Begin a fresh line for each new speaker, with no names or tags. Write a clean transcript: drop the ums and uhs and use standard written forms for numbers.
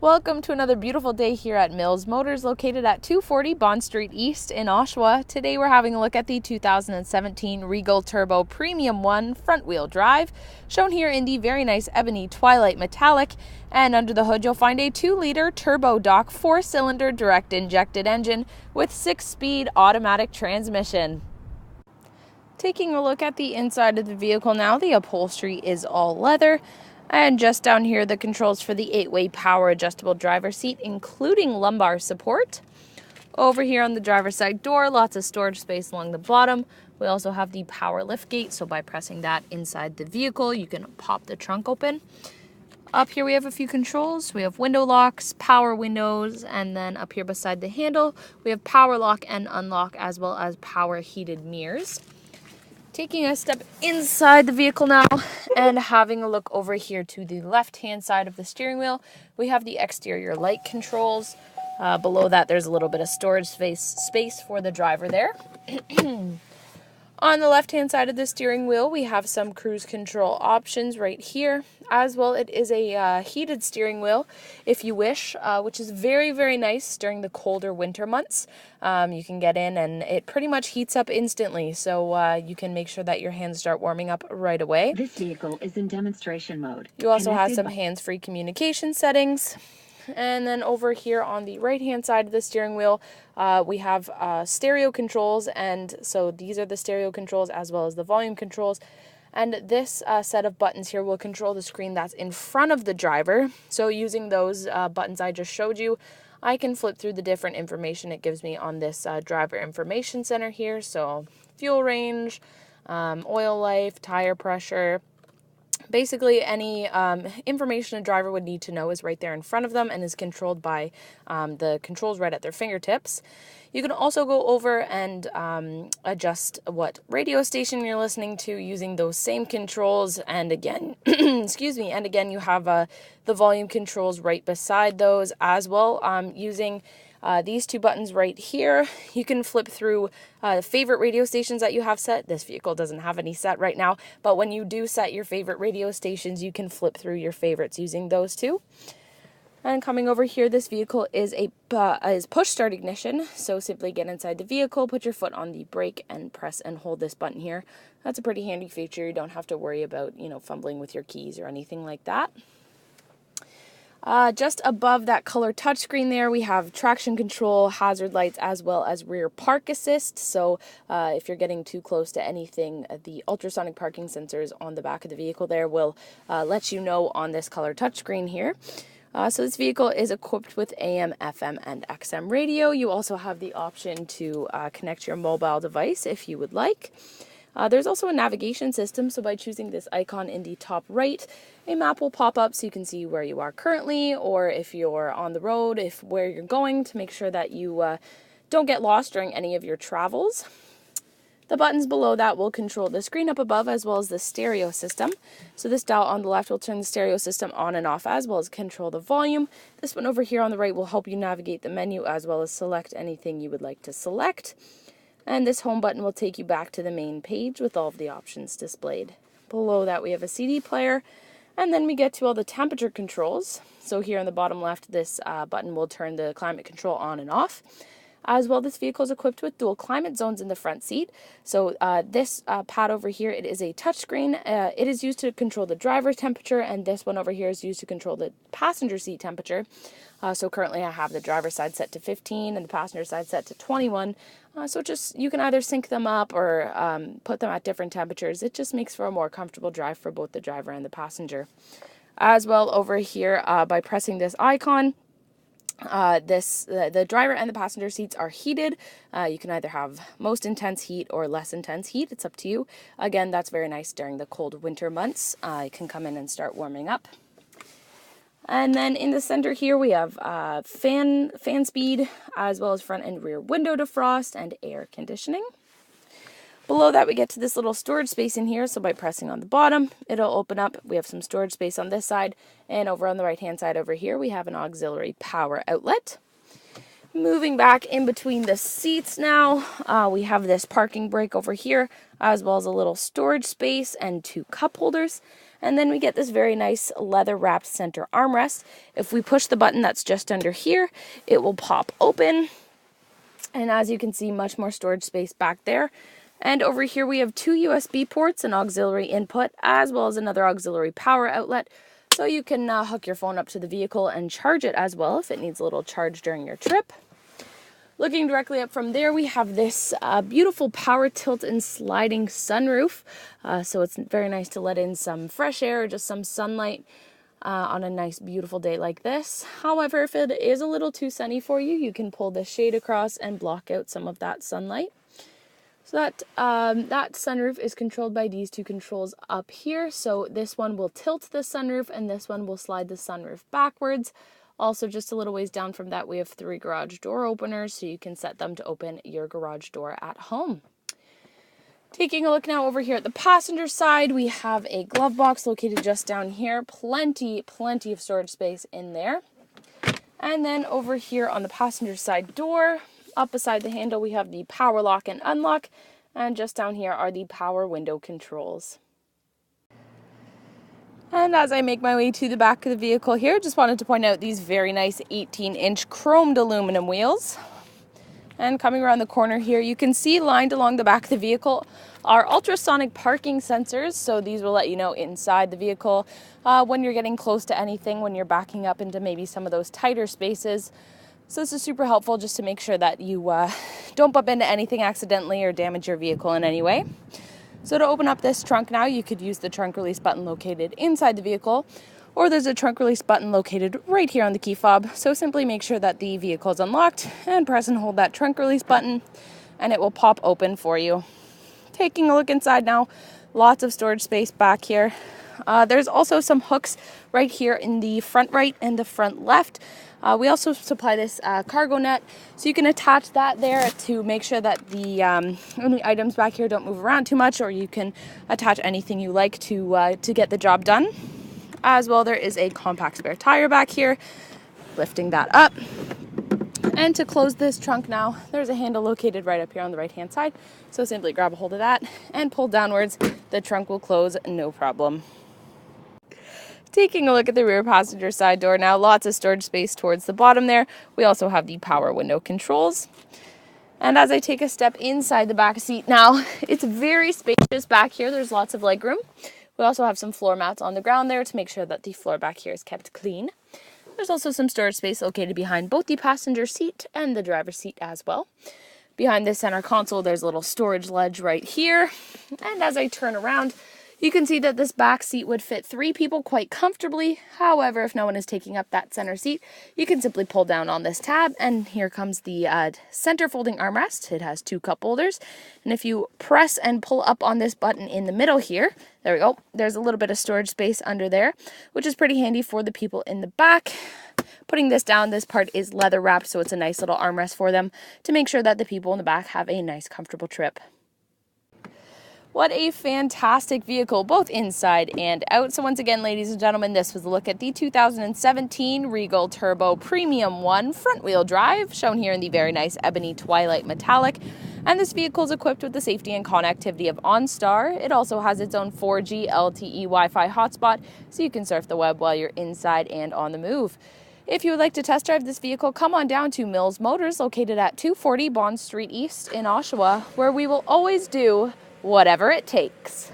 Welcome to another beautiful day here at Mills Motors, located at 240 Bond Street East in Oshawa. Today we're having a look at the 2017 Regal Turbo Premium 1 front-wheel drive, shown here in the very nice ebony twilight metallic. And under the hood you'll find a 2-liter turbo dock 4-cylinder direct injected engine with 6-speed automatic transmission. Taking a look at the inside of the vehicle now, the upholstery is all leather. And just down here, the controls for the 8-way power adjustable driver's seat, including lumbar support. Over here on the driver's side door, lots of storage space along the bottom. We also have the power lift gate, so by pressing that inside the vehicle, you can pop the trunk open. Up here we have a few controls. We have window locks, power windows, and then up here beside the handle, we have power lock and unlock, as well as power heated mirrors. Taking a step inside the vehicle now and having a look over here to the left-hand side of the steering wheel, we have the exterior light controls. Below that, there's a little bit of storage space for the driver there. On the left-hand side of the steering wheel, we have some cruise control options right here. As well, it is a heated steering wheel, if you wish, which is very, very nice during the colder winter months. You can get in and it pretty much heats up instantly, so you can make sure that your hands start warming up right away.
This vehicle is in demonstration mode.
You also have some hands-free communication settings. And then over here on the right-hand side of the steering wheel, we have stereo controls, and so these are the stereo controls as well as the volume controls. And this set of buttons here will control the screen that's in front of the driver. So using those buttons I just showed you, I can flip through the different information it gives me on this driver information center here. So fuel range, oil life, tire pressure. Basically, any information a driver would need to know is right there in front of them and is controlled by the controls right at their fingertips. You can also go over and adjust what radio station you're listening to using those same controls. And again, excuse me, and again, you have the volume controls right beside those as well. Using these two buttons right here, you can flip through favorite radio stations that you have set. This vehicle doesn't have any set right now, but when you do set your favorite radio stations, you can flip through your favorites using those two. And coming over here, this vehicle is is push start ignition. So simply get inside the vehicle, put your foot on the brake, and press and hold this button here. That's a pretty handy feature. You don't have to worry about, fumbling with your keys or anything like that. Just above that color touchscreen there, we have traction control, hazard lights, as well as rear park assist. So if you're getting too close to anything, the ultrasonic parking sensors on the back of the vehicle there will let you know on this color touchscreen here. So this vehicle is equipped with AM, FM, and XM radio. You also have the option to connect your mobile device if you would like. There's also a navigation system, so by choosing this icon in the top right, a map will pop up so you can see where you are currently, or if you're on the road, where you're going, to make sure that you don't get lost during any of your travels. The buttons below that will control the screen up above as well as the stereo system. So this dial on the left will turn the stereo system on and off as well as control the volume. This one over here on the right will help you navigate the menu as well as select anything you would like to select. And this home button will take you back to the main page with all of the options displayed. Below that we have a CD player, and then we get to all the temperature controls. So here on the bottom left, this button will turn the climate control on and off. As well, this vehicle is equipped with dual climate zones in the front seat. So this pad over here, it is a touchscreen. It is used to control the driver's temperature, and this one over here is used to control the passenger seat temperature. So currently I have the driver's side set to 15 and the passenger side set to 21. So you can either sync them up or put them at different temperatures. It just makes for a more comfortable drive for both the driver and the passenger. As well, over here, by pressing this icon, the driver and the passenger seats are heated. You can either have most intense heat or less intense heat. It's up to you. Again, that's very nice during the cold winter months. You can come in and start warming up. And then in the center here we have fan speed, as well as front and rear window defrost and air conditioning. Below that we get to this little storage space in here, so by pressing on the bottom, it'll open up. We have some storage space on this side, and over on the right-hand side over here, we have an auxiliary power outlet. Moving back in between the seats now, we have this parking brake over here, as well as a little storage space and 2 cup holders. And then we get this very nice leather wrapped center armrest. If we push the button that's just under here, it will pop open. And as you can see, much more storage space back there. And over here we have 2 USB ports, an auxiliary input, as well as another auxiliary power outlet. So you can hook your phone up to the vehicle and charge it as well if it needs a little charge during your trip. Looking directly up from there, we have this beautiful power tilt and sliding sunroof. So it's very nice to let in some fresh air or just some sunlight on a nice, beautiful day like this. However, if it is a little too sunny for you, you can pull the shade across and block out some of that sunlight. So that sunroof is controlled by these 2 controls up here. So this one will tilt the sunroof and this one will slide the sunroof backwards. Also, just a little ways down from that, we have 3 garage door openers, so you can set them to open your garage door at home. Taking a look now over here at the passenger side, we have a glove box located just down here. Plenty of storage space in there. And then over here on the passenger side door, up beside the handle, we have the power lock and unlock. And just down here are the power window controls. And as I make my way to the back of the vehicle here, just wanted to point out these very nice 18-inch chromed aluminum wheels. And coming around the corner here, you can see lined along the back of the vehicle are ultrasonic parking sensors. So these will let you know inside the vehicle when you're getting close to anything, when you're backing up into maybe some of those tighter spaces. So this is super helpful just to make sure that you don't bump into anything accidentally or damage your vehicle in any way. So to open up this trunk now, you could use the trunk release button located inside the vehicle, or there's a trunk release button located right here on the key fob. So simply make sure that the vehicle is unlocked and press and hold that trunk release button and it will pop open for you. Taking a look inside now, lots of storage space back here. There's also some hooks right here in the front right and the front left. We also supply this cargo net, so you can attach that there to make sure that the any items back here don't move around too much, or you can attach anything you like to get the job done. As well, there is a compact spare tire back here, lifting that up. And to close this trunk now, there's a handle located right up here on the right hand side, so simply grab a hold of that and pull downwards. The trunk will close, no problem. Taking a look at the rear passenger side door now, lots of storage space towards the bottom there. We also have the power window controls. And as I take a step inside the back seat now, it's very spacious back here. There's lots of legroom. We also have some floor mats on the ground there to make sure that the floor back here is kept clean. There's also some storage space located behind both the passenger seat and the driver's seat as well. Behind the center console, there's a little storage ledge right here. And as I turn around, you can see that this back seat would fit 3 people quite comfortably. However, if no one is taking up that center seat, you can simply pull down on this tab, and here comes the center folding armrest. It has 2 cup holders, and if you press and pull up on this button in the middle here, there we go, there's a little bit of storage space under there, which is pretty handy for the people in the back. Putting this down, this part is leather wrapped, so it's a nice little armrest for them to make sure that the people in the back have a nice, comfortable trip. What a fantastic vehicle, both inside and out. So once again, ladies and gentlemen, this was a look at the 2017 Regal Turbo Premium 1 front-wheel drive, shown here in the very nice ebony twilight metallic. And this vehicle is equipped with the safety and connectivity of OnStar. It also has its own 4G LTE Wi-Fi hotspot, so you can surf the web while you're inside and on the move. If you would like to test drive this vehicle, come on down to Mills Motors, located at 240 Bond Street East in Oshawa, where we will always do whatever it takes.